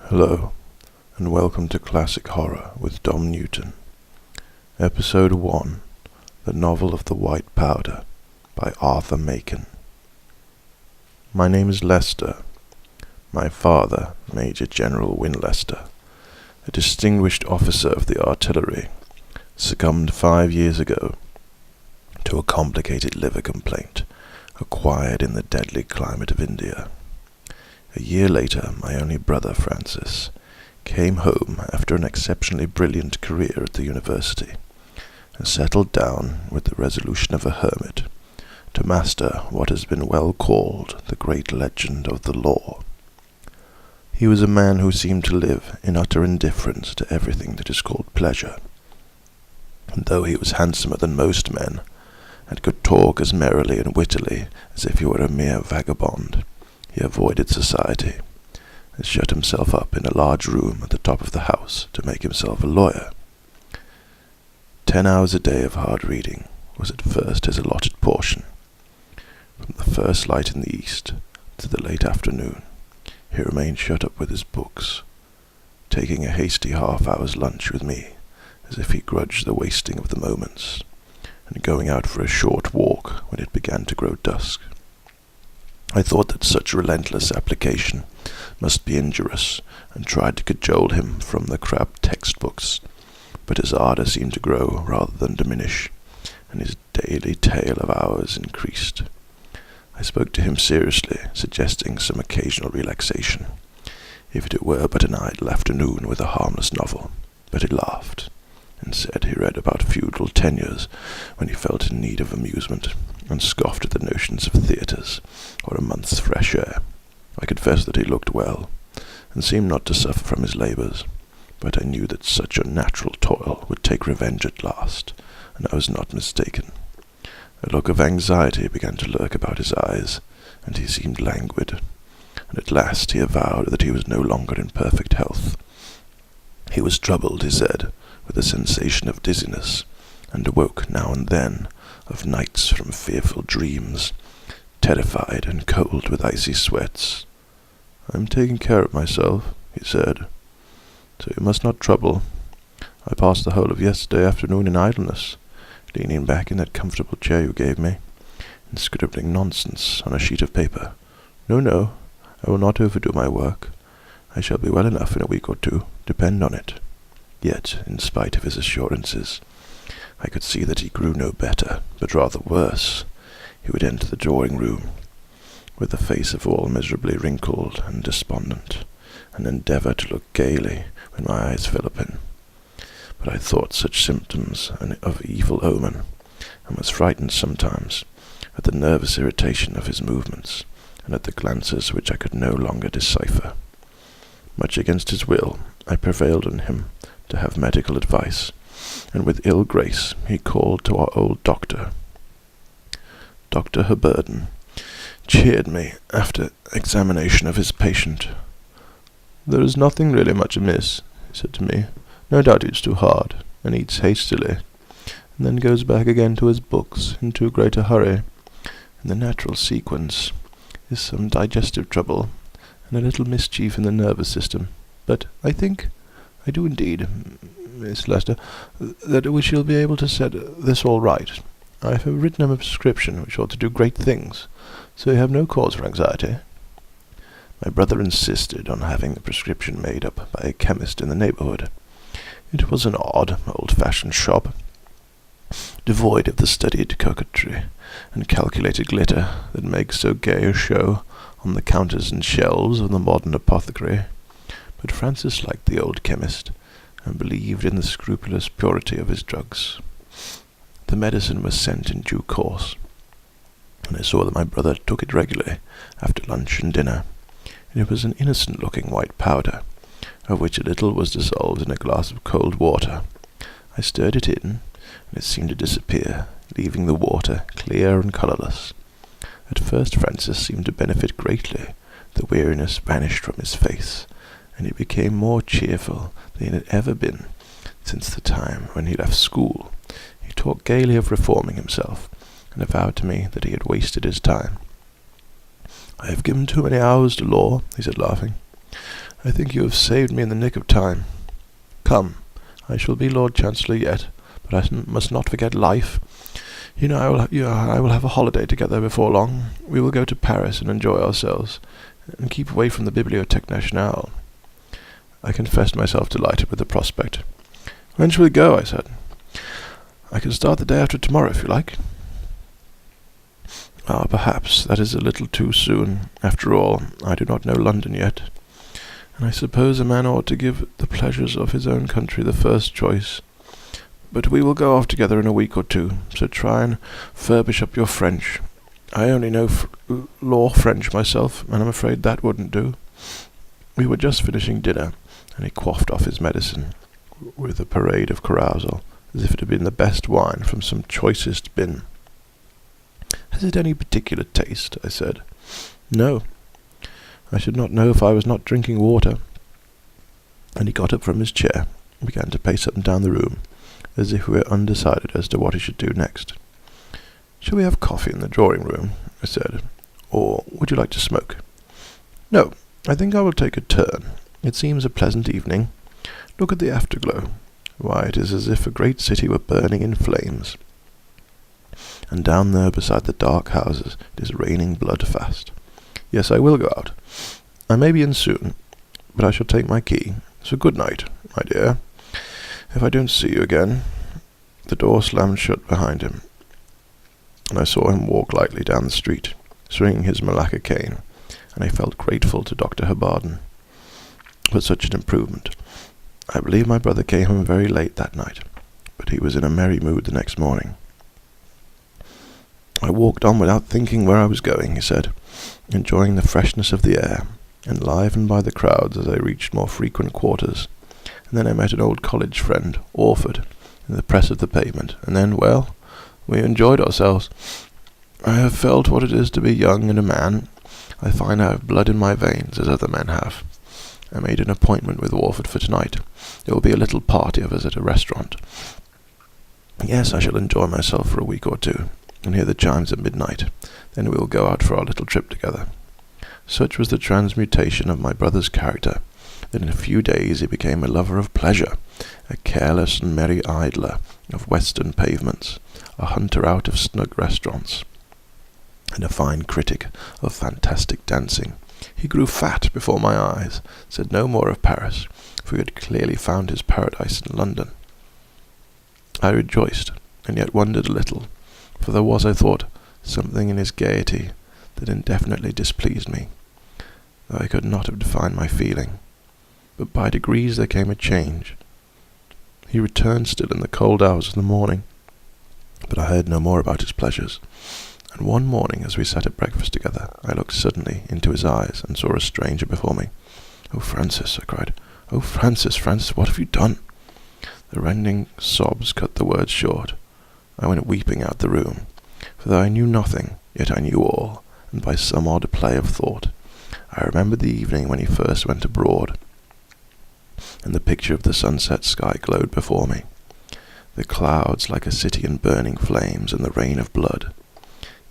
Hello, and welcome to Classic Horror with Dom Newton. Episode 1, The Novel of the White Powder, by Arthur Machen. My name is Lester. My father, Major General Winlester, a distinguished officer of the artillery, succumbed 5 years ago to a complicated liver complaint acquired in the deadly climate of India. A year later, my only brother, Francis, came home after an exceptionally brilliant career at the university, and settled down with the resolution of a hermit to master what has been well called the great legend of the law. He was a man who seemed to live in utter indifference to everything that is called pleasure, and though he was handsomer than most men, and could talk as merrily and wittily as if he were a mere vagabond, he avoided society, and shut himself up in a large room at the top of the house to make himself a lawyer. 10 hours a day of hard reading was at first his allotted portion. From the first light in the east to the late afternoon, he remained shut up with his books, taking a hasty half-hour's lunch with me, as if he grudged the wasting of the moments, and going out for a short walk when it began to grow dusk. I thought that such relentless application must be injurious, and tried to cajole him from the crabbed textbooks, but his ardour seemed to grow rather than diminish, and his daily tale of hours increased. I spoke to him seriously, suggesting some occasional relaxation, if it were but an idle afternoon with a harmless novel, but he laughed, and said he read about feudal tenures when he felt in need of amusement, and scoffed at the notions of theatres, or a month's fresh air. I confess that he looked well, and seemed not to suffer from his labours, but I knew that such unnatural toil would take revenge at last, and I was not mistaken. A look of anxiety began to lurk about his eyes, and he seemed languid, and at last he avowed that he was no longer in perfect health. He was troubled, he said, with a sensation of dizziness, and awoke now and then of nights from fearful dreams, terrified and cold with icy sweats. "I am taking care of myself," he said, "so you must not trouble. I passed the whole of yesterday afternoon in idleness, leaning back in that comfortable chair you gave me, and scribbling nonsense on a sheet of paper. No, I will not overdo my work. I shall be well enough in a week or two, depend on it." Yet, in spite of his assurances, I could see that he grew no better, but rather worse. He would enter the drawing-room, with a face of all miserably wrinkled and despondent, and endeavour to look gaily when my eyes fell upon him. But I thought such symptoms of evil omen, and was frightened sometimes at the nervous irritation of his movements, and at the glances which I could no longer decipher. Much against his will, I prevailed on him to have medical advice, and with ill grace he called to our old doctor. Dr. Herberden cheered me after examination of his patient. "There is nothing really much amiss," he said to me. "No doubt he is too hard, and eats hastily, and then goes back again to his books in too great a hurry. And the natural sequence is some digestive trouble, and a little mischief in the nervous system. But I do indeed, Miss Lester, that we shall be able to set this all right. I have written him a prescription which ought to do great things, so you have no cause for anxiety." My brother insisted on having the prescription made up by a chemist in the neighbourhood. It was an odd, old-fashioned shop, devoid of the studied coquetry and calculated glitter that makes so gay a show on the counters and shelves of the modern apothecary. But Francis liked the old chemist, and believed in the scrupulous purity of his drugs. The medicine was sent in due course, and I saw that my brother took it regularly after lunch and dinner. It was an innocent-looking white powder, of which a little was dissolved in a glass of cold water. I stirred it in, and it seemed to disappear, leaving the water clear and colourless. At first Francis seemed to benefit greatly. The weariness vanished from his face, and he became more cheerful than he had ever been since the time when he left school. He talked gaily of reforming himself, and avowed to me that he had wasted his time. "I have given too many hours to law," he said, laughing. I think you have saved me in the nick of time. Come, I shall be Lord Chancellor yet, but I must not forget life. You know, I will have a holiday together before long. We will go to Paris and enjoy ourselves, and keep away from the Bibliothèque Nationale." I confessed myself delighted with the prospect. "When shall we go?" I said. "I can start the day after tomorrow, if you like." Perhaps that is a little too soon. After all, I do not know London yet, and I suppose a man ought to give the pleasures of his own country the first choice. But we will go off together in a week or two, so try and furbish up your French. I only know law French myself, and I'm afraid that wouldn't do." We were just finishing dinner, and he quaffed off his medicine with a parade of carousal, as if it had been the best wine from some choicest bin. "Has it any particular taste?" I said. "No. I should not know if I was not drinking water." And he got up from his chair and began to pace up and down the room, as if we were undecided as to what he should do next. "Shall we have coffee in the drawing-room?" I said. "Or would you like to smoke?" "No, I think I will take a turn. It seems a pleasant evening. Look at the afterglow. Why, it is as if a great city were burning in flames. And down there beside the dark houses it is raining blood fast. Yes, I will go out. I may be in soon, but I shall take my key. So good night, my dear. If I don't see you again." The door slammed shut behind him, and I saw him walk lightly down the street, swinging his Malacca cane, and I felt grateful to Dr. Hebarden for such an improvement. I believe my brother came home very late that night, but he was in a merry mood the next morning. "I walked on without thinking where I was going," he said, enjoying the freshness of the air, enlivened by the crowds as I reached more frequent quarters. And then I met an old college friend, Orford, in the press of the pavement, and then, well, we enjoyed ourselves. I have felt what it is to be young and a man. I find I have blood in my veins, as other men have. I made an appointment with Orford for tonight. There will be a little party of us at a restaurant. Yes, I shall enjoy myself for a week or two, and hear the chimes at midnight. Then we will go out for our little trip together. Such was the transmutation of my brother's character, that in a few days he became a lover of pleasure, a careless and merry idler of western pavements, a hunter out of snug restaurants, and a fine critic of fantastic dancing. He grew fat before my eyes, said no more of Paris, for he had clearly found his paradise in London. I rejoiced, and yet wondered a little, for there was, I thought, something in his gaiety that indefinitely displeased me, though I could not have defined my feeling. But by degrees there came a change. He returned still in the cold hours of the morning, but I heard no more about his pleasures. And one morning, as we sat at breakfast together, I looked suddenly into his eyes and saw a stranger before me. "Oh, Francis," I cried. "Oh, Francis, Francis, what have you done?" The rending sobs cut the words short. I went weeping out the room, for though I knew nothing, yet I knew all, and by some odd play of thought, I remembered the evening when he first went abroad, and the picture of the sunset sky glowed before me, the clouds like a city in burning flames, and the rain of blood.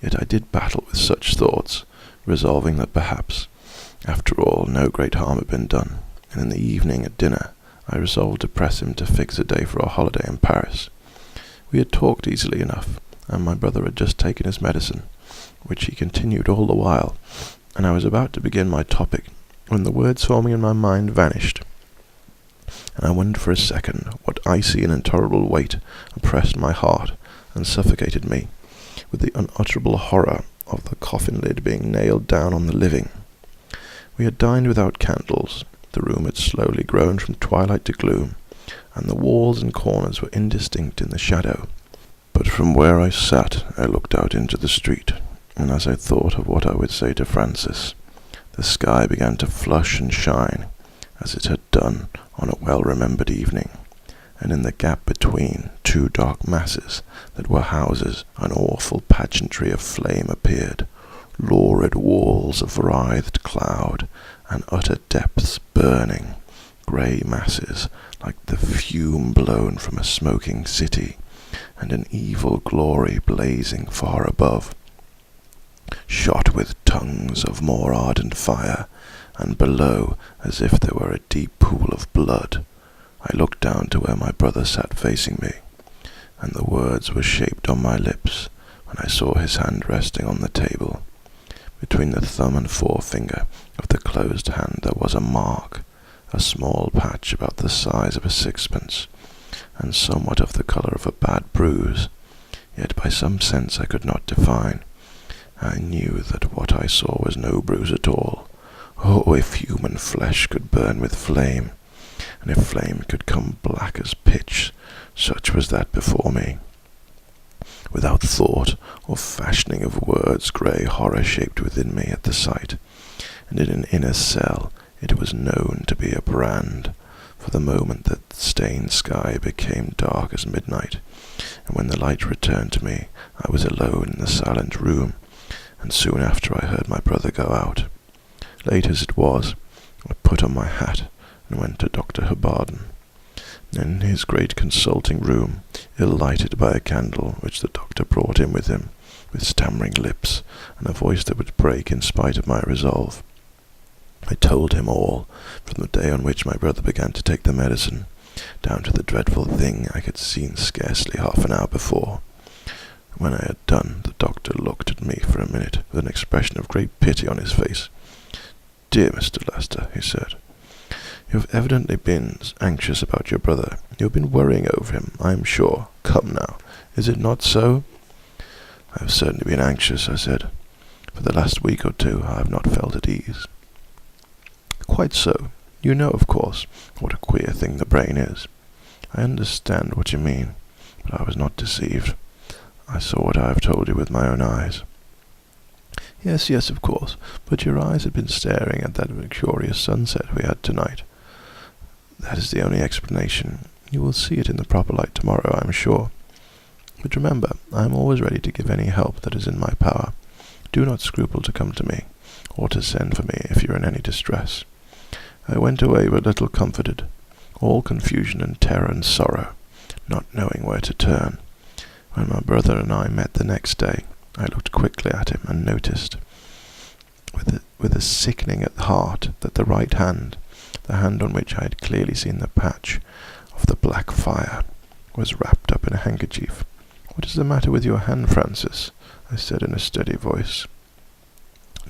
Yet I did battle with such thoughts, resolving that perhaps, after all, no great harm had been done, and in the evening at dinner I resolved to press him to fix a day for our holiday in Paris. We had talked easily enough, and my brother had just taken his medicine, which he continued all the while, and I was about to begin my topic, when the words forming in my mind vanished, and I wondered for a second what icy and intolerable weight oppressed my heart and suffocated me, with the unutterable horror of the coffin lid being nailed down on the living. We had dined without candles. The room had slowly grown from twilight to gloom, and the walls and corners were indistinct in the shadow. But from where I sat I looked out into the street, and as I thought of what I would say to Francis, the sky began to flush and shine, as it had done on a well-remembered evening, and in the gap between two dark masses that were houses an awful pageantry of flame appeared, lurid walls of writhed cloud, and utter depths burning, grey masses like the fume blown from a smoking city, and an evil glory blazing far above, shot with tongues of more ardent fire, and below, as if there were a deep pool of blood. I looked down to where my brother sat facing me, and the words were shaped on my lips when I saw his hand resting on the table. Between the thumb and forefinger of the closed hand there was a mark, a small patch about the size of a sixpence, and somewhat of the colour of a bad bruise, yet by some sense I could not define. I knew that what I saw was no bruise at all. Oh, if human flesh could burn with flame, and if flame could come black as pitch, such was that before me. Without thought or fashioning of words, grey horror shaped within me at the sight, and in an inner cell it was known to be a brand. For the moment that the stained sky became dark as midnight, and when the light returned to me, I was alone in the silent room, and soon after I heard my brother go out. Late as it was, I put on my hat and went to Dr. Herbarden. In his great consulting room, ill-lighted by a candle which the doctor brought in with him, with stammering lips and a voice that would break in spite of my resolve, I told him all, from the day on which my brother began to take the medicine, down to the dreadful thing I had seen scarcely half an hour before. When I had done, the doctor looked at me for a minute with an expression of great pity on his face. "Dear Mr. Lester," he said, "you have evidently been anxious about your brother. You have been worrying over him, I am sure. Come now, is it not so?" "I have certainly been anxious," I said. "For the last week or two I have not felt at ease." "Quite so. You know, of course, what a queer thing the brain is. I understand what you mean, but I was not deceived. I saw what I have told you with my own eyes." Yes, of course, but your eyes had been staring at that curious sunset we had tonight. That is the only explanation. You will see it in the proper light tomorrow, I am sure. But remember, I am always ready to give any help that is in my power. Do not scruple to come to me, or to send for me if you are in any distress. I went away but little comforted, all confusion and terror and sorrow, not knowing where to turn. When my brother and I met the next day, I looked quickly at him and noticed, with a sickening at the heart, that the right hand, the hand on which I had clearly seen the patch of the black fire, was wrapped up in a handkerchief. "What is the matter with your hand, Francis?" I said in a steady voice.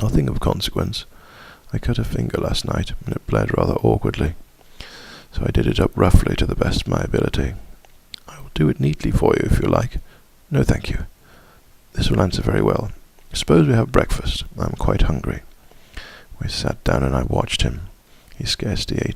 "Nothing of consequence. I cut a finger last night, and it bled rather awkwardly, so I did it up roughly to the best of my ability. I will do it neatly for you if you like." "No, thank you. This will answer very well. Suppose we have breakfast. I am quite hungry." We sat down and I watched him. He scarcely ate